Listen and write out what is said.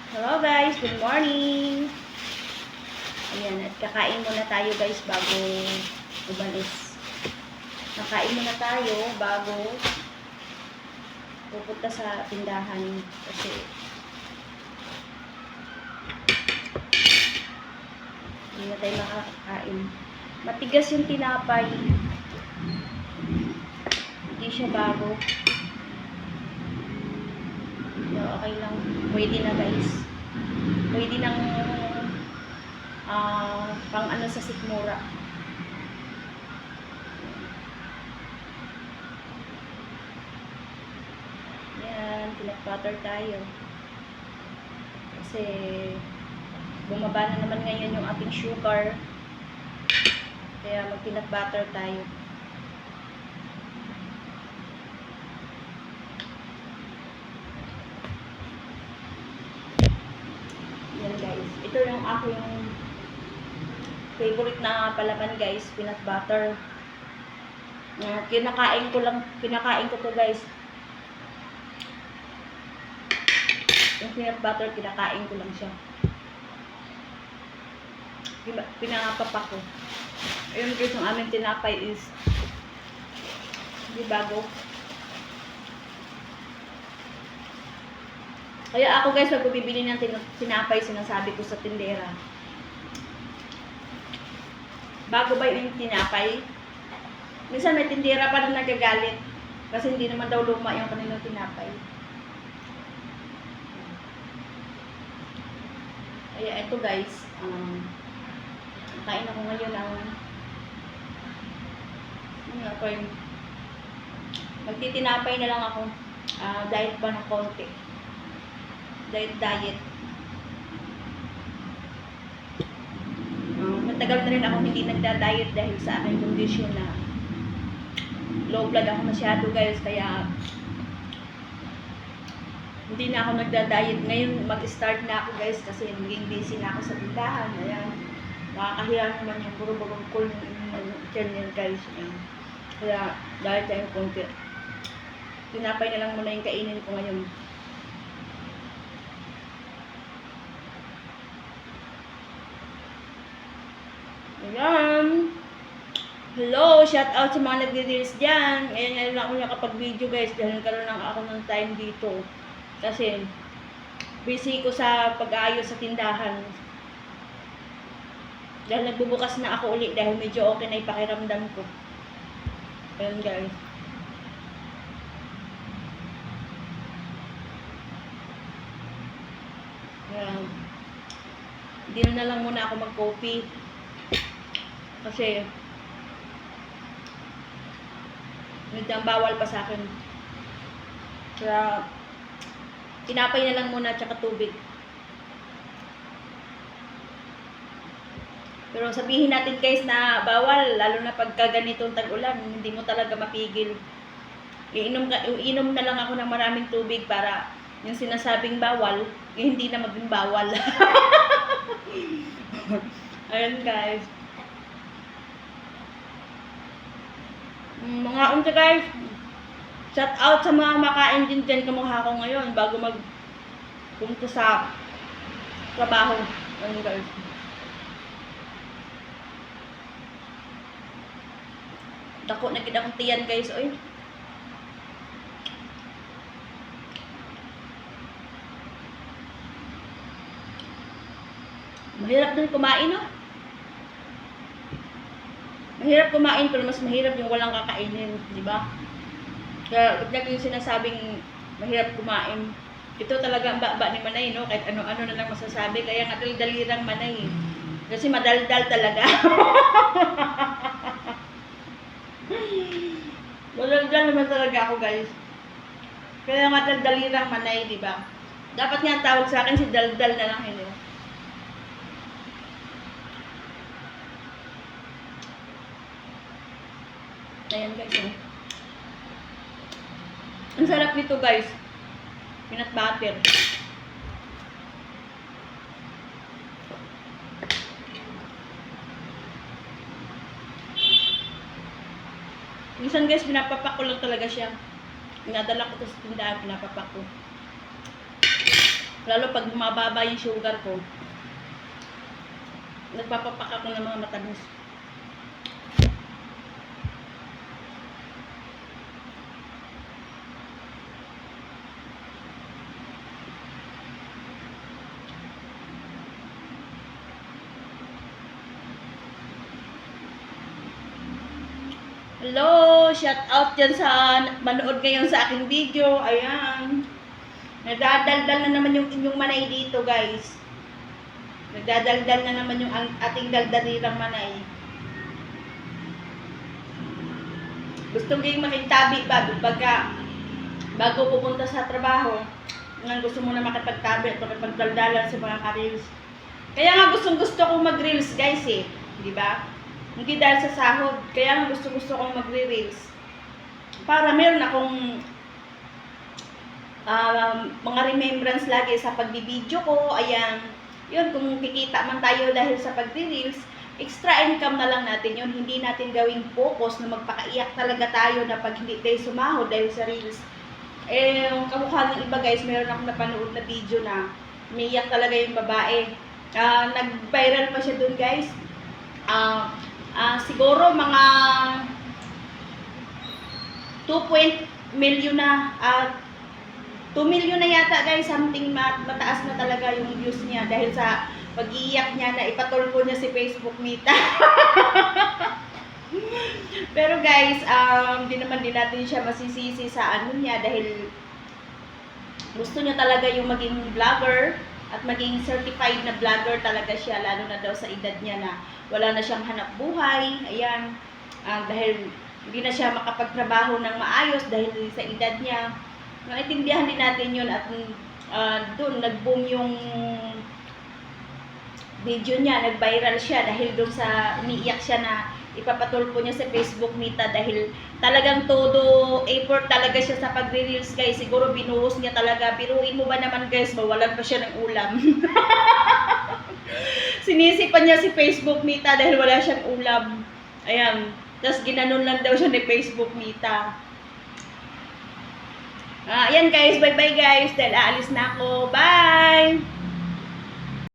Hello guys, good morning. Ayan, at kakain muna tayo guys bago umalis. Kakain muna tayo bago pupunta sa tindahan kasi hindi na tayo makakain. Matigas yung tinapay. Hindi siya bago. So, okay lang. Pwede na guys. Pwede nang pang ano sa sikmura. Yan, peanut butter tayo. Kasi bumaba na naman ngayon yung ating sugar. Kaya mag peanut butter tayo. Yan guys. Ito yung aking favorite na palaman guys, peanut butter. Kinakain ko to guys. Yung peanut butter, kinakain ko lang siya. Pinapapa ko. Ayun guys, yung aming tinapay is hindi bago. Kaya ako guys, pag bibili ng tinapay, sinasabi ko sa tindera, bago ba yung tinapay? Minsan may tindera pa rin nagagalit kasi hindi naman daw luma yung kanilang tinapay. Kaya ito guys, kain ako ngayon ng magtitinapay na lang ako. Diet ba ng konti? Diet. Matagal na rin ako hindi nagda-diet dahil sa aking kondisyon na low blood ako masyado guys, kaya hindi na ako nagda-diet. Ngayon mag-start na ako guys kasi maging busy na ako sa tindahan. Ayan, nakakahiya naman yung buro-burong cool ng channel guys. Ayan. Kaya dahil tayong konti, tinapay na lang muna yung kainin ko ngayon. Ayan. Hello, shout out sa mga nagdi-deals dyan. Ngayon lang ako nakapag-video guys dahil nagkaroon lang ako ng time dito. Kasi busy ko sa pag-aayos sa tindahan. Dahil nagbubukas na ako ulit dahil medyo okay na ipakiramdam ko. Ayan guys. Ayan. Hindi na lang muna ako mag-coffee. Kasi medyo bawal pa sa akin. Kaya tinapay na lang muna tsaka tubig. Pero sabihin natin guys na bawal, lalo na pagka ganitong tag-ulan, hindi mo talaga mapigil. Iinom na lang ako ng maraming tubig para yung sinasabing bawal, hindi na maging bawal. Ayun guys. Mga unti guys, shout out sa mga makain din dyan kamukha ko ngayon bago punta sa trabaho. Ayun guys. Dako na kita kong tiyan guys, oy. Mahirap din kumain, no? Mahirap kumain pero mas mahirap yung walang kakainin, di ba? Kaya yung sinasabing mahirap kumain. Ito talaga ang baba ni Manay, no? Kahit ano-ano na lang masasabi. Kaya nga dalirang Manay. Kasi madaldal talaga. Madaldal naman talaga ako, guys. Kaya nga dalirang Manay, di ba? Dapat nga tawag sa akin si Daldal na lang, hindi. Ayan guys, oh. Ang sarap nito guys. Peanut butter. Minsan guys, pinapapak ko lang talaga siya. Pinadala ko to sa tindahan, pinapapak ko. Lalo pag bumababa yung sugar ko, nagpapapak ako ng mga matamis. Hello! Shout out dyan sa manood ngayon sa aking video. Ayan. Nagdadaldal na naman yung inyong manay dito, guys. Nagdadaldal na naman yung ating daldarirang manay. Gusto kayong makintabi ba? Bago pupunta sa trabaho, nang gusto mo na makipagtabi at makipagdaldalan sa mga ka-reels. Kaya nga gustong-gusto kong mag-reels, guys, eh. Di ba? Hindi dahil sa sahod. Kaya nga gusto kong magre-reels. Para meron akong mga remembrance lagi sa pagbibideo ko. Ayan. Yun, kung kikita man tayo dahil sa pagre-reels, extra income na lang natin yun. Hindi natin gawing focus na magpakaiyak talaga tayo na pag hindi tayo sumahod dahil sa reels. Eh, yung kamukha ng iba, guys, meron akong napanood na video na umiiyak talaga yung babae. Nag-viral pa siya dun, guys. Siguro mga 2 million na 2 million na yata, guys, something mataas na talaga yung views niya dahil sa pag-iiyak niya na ipatulpo niya si Facebook Mita. Pero guys, di naman din natin siya masisisi sa ano niya dahil gusto niya talaga yung maging vlogger at maging certified na vlogger talaga siya, lalo na daw sa edad niya na wala na siyang hanap buhay. Ayan, dahil hindi na siya makapagtrabaho ng maayos dahil sa edad niya. Naintindihan din natin yun at doon nag-boom yung video niya, nag-viral siya dahil doon sa umiiyak siya na ipapatulpo niya sa Facebook Mita dahil talagang todo effort talaga siya sa pagre-reels, guys. Siguro binuhos niya talaga. Biruin mo ba naman, guys, mawalan pa siya ng ulam. Sinisipan niya si Facebook Mita dahil wala siyang ulam. Ayan. Tapos ginanon lang daw siya ni Facebook Mita. Ayan, guys. Bye-bye, guys. Dahil aalis na ako. Bye!